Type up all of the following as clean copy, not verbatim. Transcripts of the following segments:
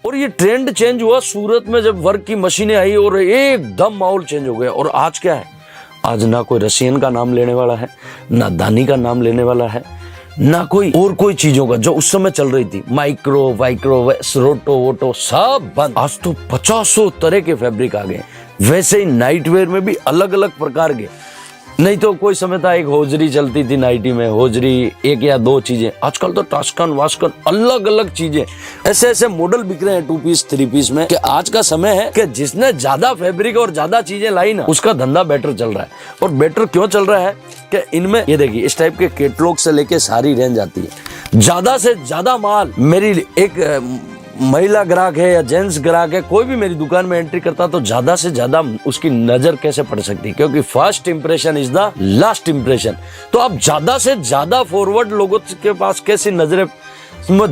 और ये trend change हुआ सूरत में जब वर्क की मशीनें आई और एकदम माहौल चेंज हो गया। और आज क्या है, आज ना कोई रशियन का नाम लेने वाला है, ना दानी का नाम लेने वाला है, ना कोई और कोई चीजों का जो उस समय चल रही थी, माइक्रो रोटो वोटो सब बंद। आज तो 50 तरह के फैब्रिक आ गए। वैसे ही नाइट वेयर में भी अलग अलग प्रकार के, नहीं तो कोई समय था एक होजरी चलती थी नाइटी में, होजरी एक या दो चीजें, आजकल तो टास्कन वास्कन अलग अलग चीजें, ऐसे ऐसे मॉडल बिक रहे हैं 2 पीस 3 पीस में कि आज का समय है कि जिसने ज्यादा फैब्रिक और ज्यादा चीजें लाई ना, उसका धंधा बेटर चल रहा है। और बेटर क्यों चल रहा है कि इनमें ये देखिए इस टाइप के कैटलॉग से लेके सारी रेंज आती है। ज्यादा से ज्यादा माल मेरी एक महिला ग्राहक है या जेंट्स ग्राहक है, कोई भी मेरी दुकान में एंट्री करता तो ज्यादा से ज्यादा उसकी नजर कैसे पड़ सकती है, क्योंकि first impression is the last impression. तो आप ज्यादा से ज्यादा फॉरवर्ड लोगों के पास कैसी नजरें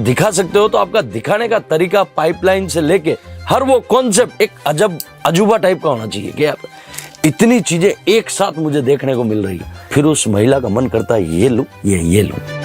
दिखा सकते हो, तो आपका दिखाने का तरीका पाइपलाइन से लेके हर वो कॉन्सेप्ट एक अजब अजूबा टाइप का होना चाहिए कि आप इतनी चीजें एक साथ मुझे देखने को मिल रही है। फिर उस महिला का मन करता है ये लूं ये लूं।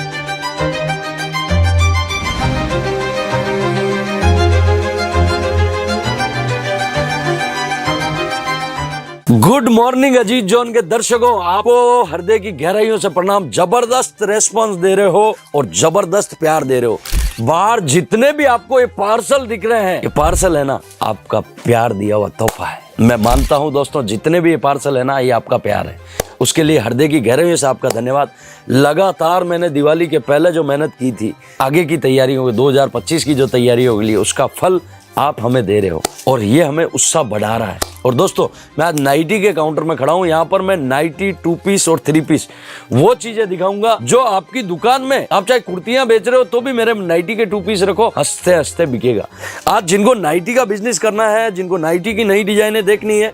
गुड मॉर्निंग अजीत जॉन के दर्शकों, आपको हृदय की गहराइयों से प्रणाम। जबरदस्त रेस्पॉन्स दे रहे हो और जबरदस्त प्यार दे रहे हो। बाहर जितने भी आपको ये पार्सल दिख रहे हैं, ये पार्सल है ना आपका प्यार दिया हुआ तोहफा है। मैं मानता हूं दोस्तों, जितने भी ये पार्सल है ना, ये आपका प्यार है। उसके लिए हृदय की गहराइयों से आपका धन्यवाद। लगातार मैंने दिवाली के पहले जो मेहनत की थी, आगे की तैयारी होगी, 2025 की जो तैयारी होगी, उसका फल आप हमें दे रहे हो और ये हमें उत्साह बढ़ा रहा है। और दोस्तों, मैं आज नाइटी के काउंटर में खड़ा हूं। यहाँ पर मैं नाइटी 2 पीस और 3 पीस वो चीजें दिखाऊंगा जो आपकी दुकान में, आप चाहे कुर्तियां बेच रहे हो तो भी मेरे नाइटी के 2 पीस रखो, हंसते हंसते बिकेगा। आज जिनको नाइटी का बिजनेस करना है, जिनको नाइटी की नई डिजाइनें देखनी है,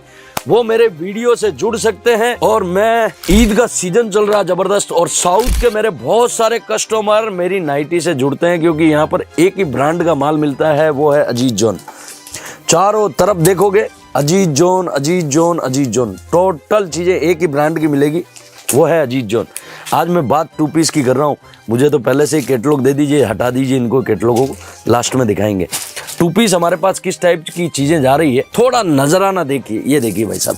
वो मेरे वीडियो से जुड़ सकते हैं। और मैं ईद का सीजन चल रहा है जबरदस्त, और साउथ के मेरे बहुत सारे कस्टमर मेरी नाइटी से जुड़ते हैं, क्योंकि यहाँ पर एक ही ब्रांड का माल मिलता है, वो है अजीत जॉन। चारों तरफ देखोगे Ajit John Ajit John Ajit John, total चीजें एक ही ब्रांड की मिलेगी, वो है अजीत जॉन। आज मैं बात 2 पीस की कर रहा हूँ। मुझे तो पहले से ही कैटलॉग दे दीजिए, हटा दीजिए इनको, कैटलॉगों को लास्ट में दिखाएंगे। 2 पीस हमारे पास किस टाइप की चीजें जा रही है, थोड़ा नजराना देखिए। ये देखिए भाई साहब,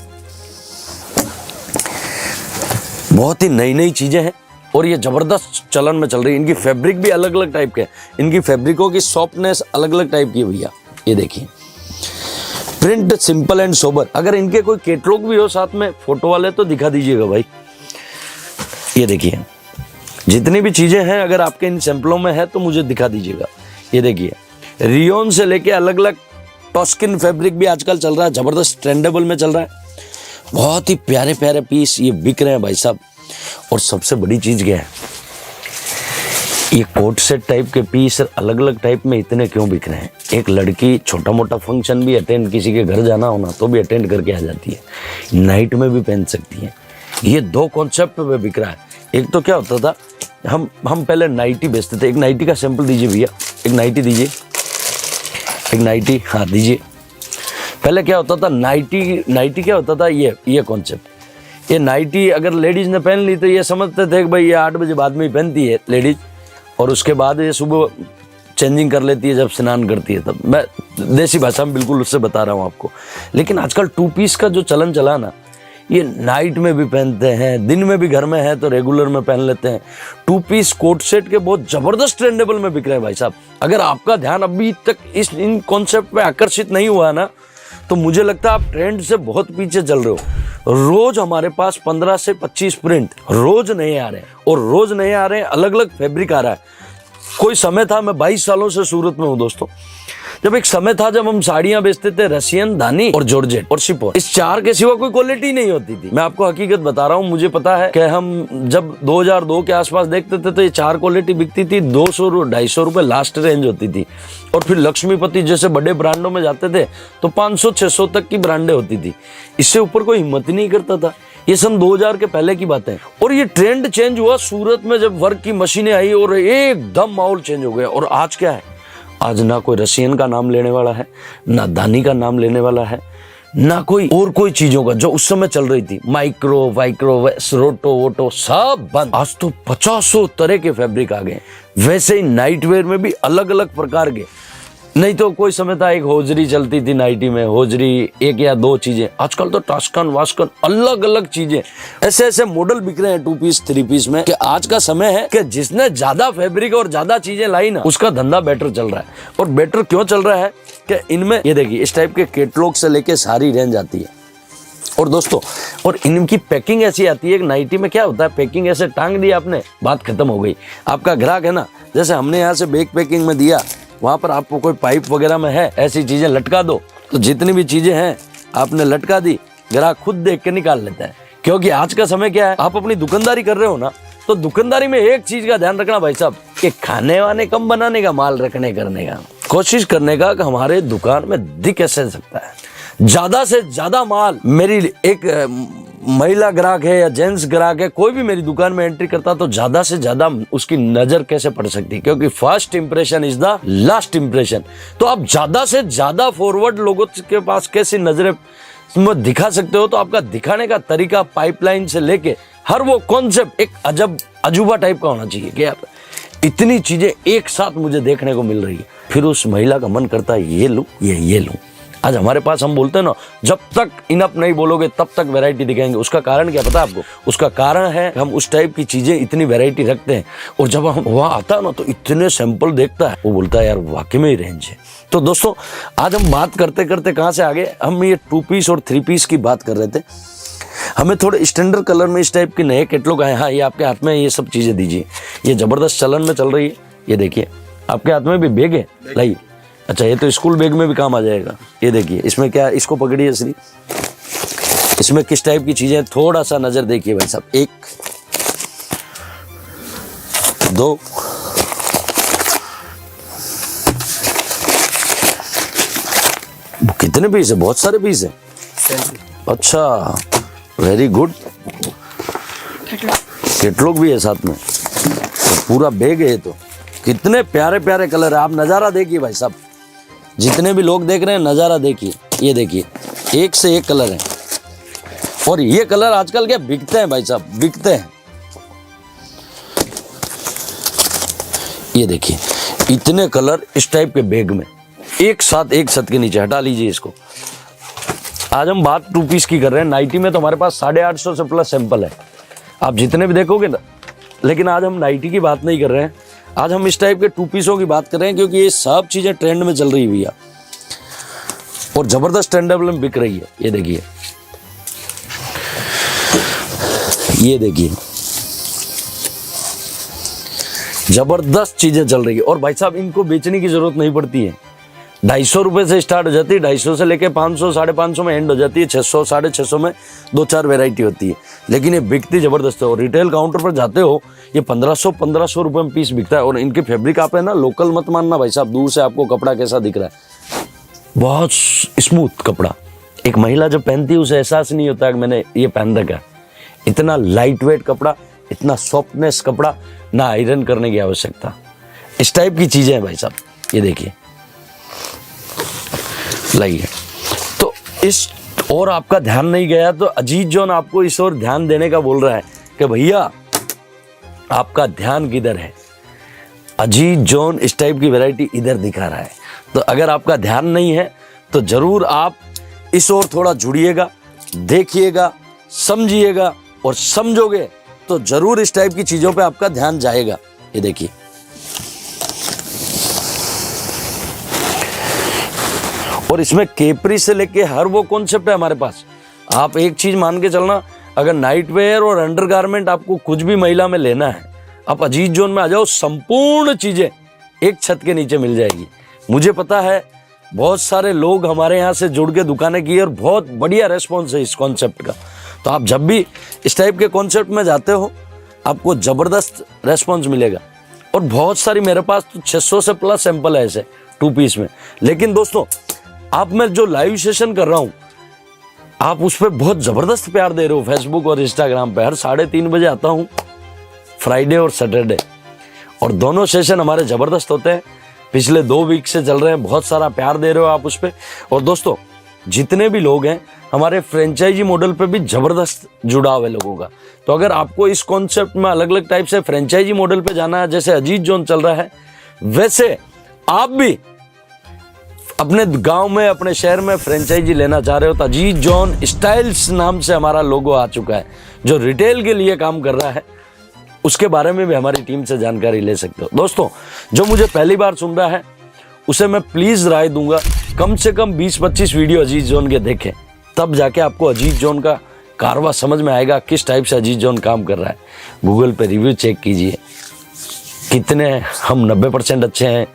बहुत ही नई नई चीजें हैं और ये जबरदस्त चलन में चल रही है। इनकी फैब्रिक भी अलग अलग टाइप के हैं, इनकी फैब्रिकों की सॉफ्टनेस अलग अलग टाइप की है भैया। ये देखिए, प्रिंट सिंपल एंड सोबर। अगर इनके कोई कैटलॉग भी हो साथ में फोटो वाले तो दिखा दीजिएगा भाई। ये देखिए, जितनी भी चीजें हैं अगर आपके इन सैंपलों में है तो मुझे दिखा दीजिएगा। ये देखिए, रियोन से लेके अलग अलग टॉस्किन फैब्रिक भी आजकल चल रहा है, जबरदस्त ट्रेंडेबल में चल रहा है। बहुत ही प्यारे प्यारे पीस ये बिक रहे हैं भाई साहब। और सबसे बड़ी चीज क्या है, ये कोट सेट टाइप के पीस अलग अलग टाइप में इतने क्यों बिक रहे हैं। एक लड़की छोटा मोटा फंक्शन भी अटेंड, किसी के घर जाना होना तो भी अटेंड करके आ जाती है, नाइट में भी पहन सकती है। ये 2 कॉन्सेप्ट पे बिक रहा है। एक तो क्या होता था, हम पहले नाइटी बेचते थे। एक नाइटी का सैंपल दीजिए भैया, एक नाइटी दीजिए, एक नाइटी, हाँ दीजिए। पहले क्या होता था, नाइटी क्या होता था, ये कॉन्सेप्ट, ये नाइटी अगर लेडीज ने पहन ली तो ये समझते थे कि भाई ये 8 बजे बाद में ही पहनती है लेडीज, और उसके बाद ये सुबह चेंजिंग कर लेती है जब स्नान करती है तब। मैं देसी भाषा में बिल्कुल उससे बता रहा हूँ आपको। लेकिन आजकल 2 पीस का जो चलन चला ना, ये नाइट में भी पहनते हैं, दिन में भी घर में है तो रेगुलर में पहन लेते हैं। 2 पीस कोट सेट के बहुत जबरदस्त ट्रेंडेबल में बिक रहे हैं भाई साहब। अगर आपका ध्यान अभी तक इन कॉन्सेप्ट पे आकर्षित नहीं हुआ ना, तो मुझे लगता है आप ट्रेंड से बहुत पीछे चल रहे हो। रोज हमारे पास 15 से 25 प्रिंट रोज नए आ रहे हैं, और रोज नए आ रहे हैं, अलग अलग फैब्रिक आ रहा है। कोई समय था, मैं 22 सालों से सूरत में हूं दोस्तों, जब एक समय था जब हम साड़ियां बेचते थे रशियन, दानी और जॉर्जेट और शिफॉन। इस 4 के सिवा कोई क्वालिटी नहीं होती थी। मैं आपको हकीकत बता रहा हूं, मुझे पता है कि हम जब 2002 के आसपास देखते थे तो ये 4 क्वालिटी बिकती थी, 200-250 रुपए लास्ट रेंज होती थी। और फिर लक्ष्मीपति जैसे बड़े ब्रांडों में जाते थे तो 500-600 तक की ब्रांडें होती थी। इससे ऊपर कोई हिम्मत ही नहीं करता था। ये सन 2000 के पहले की बात है। और ये ट्रेंड चेंज हुआ सूरत में जब वर्क की मशीनें आई और एकदम माहौल चेंज हो गया। और आज क्या है, आज ना कोई रशियन का नाम लेने वाला है, ना दानी का नाम लेने वाला है, ना कोई और कोई चीजों का जो उस समय चल रही थी, माइक्रो रोटो वोटो सब बंद। आज तो 50 तरह के फैब्रिक आ गए। वैसे ही नाइट वेयर में भी अलग अलग प्रकार के, नहीं तो कोई समय था एक होजरी चलती थी नाइटी में, होजरी एक या दो चीजें। आजकल तो टास्कन वास्कन अलग अलग चीजें, ऐसे ऐसे मॉडल बिक रहे हैं 2 पीस 3 पीस में कि आज का समय है कि जिसने ज्यादा फैब्रिक और ज्यादा चीजें लाई ना, उसका धंधा बेटर चल रहा है। और बेटर क्यों चल रहा है कि इनमें ये देखिए इस टाइप के कैटलॉग से लेके सारी रेंज आती है। और दोस्तों और इनकी पैकिंग ऐसी आती है कि नाइटी में क्या होता है, पैकिंग ऐसे टांग दी आपने, बात खत्म हो गई। आपका ग्राहक है ना, जैसे हमने यहाँ से बैग पैकिंग में दिया, वहां पर आपको कोई पाइप वगैरह में है, ऐसी चीजें लटका दो, तो जितनी भी चीजें हैं आपने लटका दी, ग्राहक खुद देख के निकाल लेता है। क्योंकि आज का समय क्या है, आप अपनी दुकानदारी कर रहे हो ना, तो दुकानदारी में एक चीज का ध्यान रखना भाई साहब, कि खाने वाने कम बनाने का, माल रखने करने का, कोशिश करने का कि हमारे दुकान में दिख कैसे सकता है, ज्यादा से ज्यादा माल। मेरी एक महिला ग्राहक है या जेंट्स ग्राहक है, कोई भी मेरी दुकान में एंट्री करता तो ज्यादा से ज्यादा उसकी नजर कैसे पड़ सकती, क्योंकि first impression is the last impression. तो आप ज्यादा से ज्यादा फॉरवर्ड लोगों के पास कैसी नजरें दिखा सकते हो, तो आपका दिखाने का तरीका पाइपलाइन से लेके हर वो कॉन्सेप्ट एक अजब अजूबा टाइप का होना चाहिए कि यार इतनी चीजें एक साथ मुझे देखने को मिल रही है। फिर उस महिला का मन करता है ये लूं ये लूं। आज हमारे पास हम बोलते हैं ना, जब तक इनफ नहीं बोलोगे तब तक वैरायटी दिखाएंगे। उसका कारण क्या पता है आपको? उसका कारण है हम उस टाइप की चीजें इतनी वैरायटी रखते हैं, और जब हम वहाँ आता है ना तो इतने सैंपल देखता है, वो बोलता है यार वाकई में ही रेंज है। तो दोस्तों आज हम बात करते करते कहाँ से आगे, हम ये 2 पीस और 3 पीस की बात कर रहे थे। हमें थोड़े स्टैंडर्ड कलर में इस टाइप के नए कैटलॉग आए। हाँ, ये आपके हाथ में ये सब चीजें दीजिए, ये जबरदस्त चलन में चल रही है। ये देखिए आपके हाथ में भी बैग है, लाइए। अच्छा, ये तो स्कूल बैग में भी काम आ जाएगा। ये देखिए इसमें क्या, इसको पकड़िए श्री, इसमें किस टाइप की चीजें, थोड़ा सा नजर देखिए भाई साहब। 1 2 कितने पीस है? बहुत सारे पीस है। अच्छा, वेरी गुड। कैटलॉग भी है साथ में, तो पूरा बैग है। ये तो कितने प्यारे प्यारे कलर है। आप नज़ारा देखिए भाई साहब, जितने भी लोग देख रहे हैं नज़ारा देखिए। ये देखिए एक से एक कलर है, और ये कलर आजकल क्या बिकते हैं भाई साहब, बिकते हैं। ये देखिए इतने कलर इस टाइप के बैग में एक साथ, एक छत के नीचे। हटा लीजिए इसको। आज हम बात 2 पीस की कर रहे हैं। नाइटी में तो हमारे पास 850 से प्लस सैंपल है, आप जितने भी देखोगे ना। लेकिन आज हम नाइटी की बात नहीं कर रहे हैं, आज हम इस टाइप के 2 पीसों की बात कर रहे हैं, क्योंकि ये सब चीजें ट्रेंड में चल रही है भैया, और जबरदस्त ट्रेंडेबल में बिक रही है। ये देखिए, ये देखिए जबरदस्त चीजें चल रही है। और भाई साहब इनको बेचने की जरूरत नहीं पड़ती है। 250 रुपए से स्टार्ट हो जाती है, 250 से लेके 500 550 में एंड हो जाती है, 600 650 में 2-4 वैरायटी होती है। लेकिन ये बिकती जबरदस्त है। और रिटेल काउंटर पर जाते हो, ये 1500 रुपए में पीस बिकता है। और इनके फैब्रिक आप है ना लोकल मत मानना भाई साहब, दूर से आपको कपड़ा कैसा दिख रहा है, बहुत स्मूथ कपड़ा। एक महिला जब पहनती है उसे एहसास नहीं होता कि मैंने ये पहन रखा है। इतना लाइट वेट कपड़ा, इतना सॉफ्टनेस कपड़ा, ना आयरन करने की आवश्यकता। इस टाइप की चीजें हैं भाई साहब। ये देखिए लाइए। तो इस और आपका ध्यान नहीं गया तो अजीत जॉन आपको इस ओर ध्यान देने का बोल रहा है कि भैया आपका ध्यान किधर है। अजीत जॉन इस टाइप की वैरायटी इधर दिखा रहा है। तो अगर आपका ध्यान नहीं है तो जरूर आप इस ओर थोड़ा जुड़िएगा, देखिएगा, समझिएगा, और समझोगे तो जरूर इस टाइप की चीजों पे आपका ध्यान जाएगा। ये देखिए और इसमें केपरी से लेके हर वो कॉन्सेप्ट है हमारे पास। आप एक चीज मान के चलना, अगर नाइट वेयर और अंडरगारमेंट आपको कुछ भी महिला में लेना है, आप अजीत जोन में आ जाओ, संपूर्ण चीजें एक छत के नीचे मिल जाएगी। मुझे पता है बहुत सारे लोग हमारे यहाँ से जुड़ के दुकानें की और बहुत बढ़िया रेस्पॉन्स है इस कॉन्सेप्ट का। तो आप जब भी इस टाइप के कॉन्सेप्ट में जाते हो आपको जबरदस्त रेस्पॉन्स मिलेगा। और बहुत सारी मेरे पास तो 600 से प्लस सैंपल है ऐसे 2 पीस में। लेकिन दोस्तों आप मैं जो लाइव सेशन कर रहा हूं, आप उस पर बहुत जबरदस्त प्यार दे रहे हो फेसबुक और इंस्टाग्राम पे। हर 3:30 बजे आता हूं, फ्राइडे और सैटरडे, और दोनों सेशन हमारे जबरदस्त होते हैं। पिछले 2 वीक से चल रहे हैं, बहुत सारा प्यार दे रहे हो आप उस पर। और दोस्तों जितने भी लोग हैं हमारे फ्रेंचाइजी मॉडल पे भी जबरदस्त जुड़ाव है लोगों का। तो अगर आपको इस कॉन्सेप्ट में अलग अलग टाइप से फ्रेंचाइजी मॉडल पे जाना है, जैसे अजीत जोन चल रहा है, वैसे आप भी अपने गांव में, अपने शहर में फ्रेंचाइजी लेना चाह रहे हो तो अजीज जॉन स्टाइल्स नाम से हमारा लोगो आ चुका है, जो रिटेल के लिए काम कर रहा है। उसके बारे में भी हमारी टीम से जानकारी ले सकते हो। दोस्तों, जो मुझे पहली बार सुन रहा है उसे मैं प्लीज़ राय दूंगा, कम से कम 20-25 वीडियो अजीज जॉन के देखें, तब जाके आपको अजीज जॉन का कारवा समझ में आएगा, किस टाइप से अजीज जॉन काम कर रहा है। गूगल पे रिव्यू चेक कीजिए, कितने हम 90% अच्छे हैं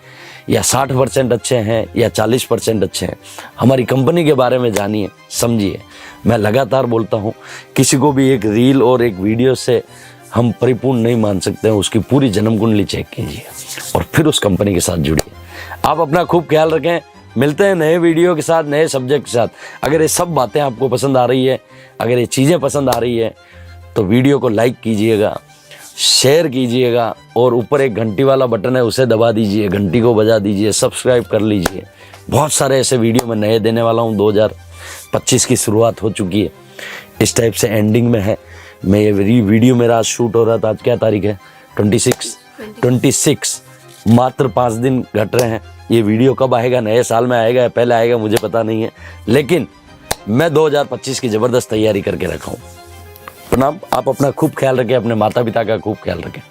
या 60% अच्छे हैं या 40% अच्छे हैं। हमारी कंपनी के बारे में जानिए, समझिए। मैं लगातार बोलता हूँ, किसी को भी एक रील और एक वीडियो से हम परिपूर्ण नहीं मान सकते हैं। उसकी पूरी जन्म कुंडली चेक कीजिए और फिर उस कंपनी के साथ जुड़िए। आप अपना खूब ख्याल रखें। मिलते हैं नए वीडियो के साथ, नए सब्जेक्ट के साथ। अगर ये सब बातें आपको पसंद आ रही है, अगर ये चीज़ें पसंद आ रही है, तो वीडियो को लाइक कीजिएगा, शेयर कीजिएगा और ऊपर एक घंटी वाला बटन है उसे दबा दीजिए, घंटी को बजा दीजिए, सब्सक्राइब कर लीजिए। बहुत सारे ऐसे वीडियो मैं नए देने वाला हूँ। 2025 की शुरुआत हो चुकी है, इस टाइप से एंडिंग में है। मैं ये वीडियो मेरा आज शूट हो रहा था, आज क्या तारीख है? 26। मात्र 5 दिन घट रहे हैं। ये वीडियो कब आएगा, नए साल में आएगा या पहले आएगा, मुझे पता नहीं है, लेकिन मैं 2025 की ज़बरदस्त तैयारी करके रखा हूँ। प्रणाम। आप अपना खूब ख्याल रखें, अपने माता पिता का खूब ख्याल रखें।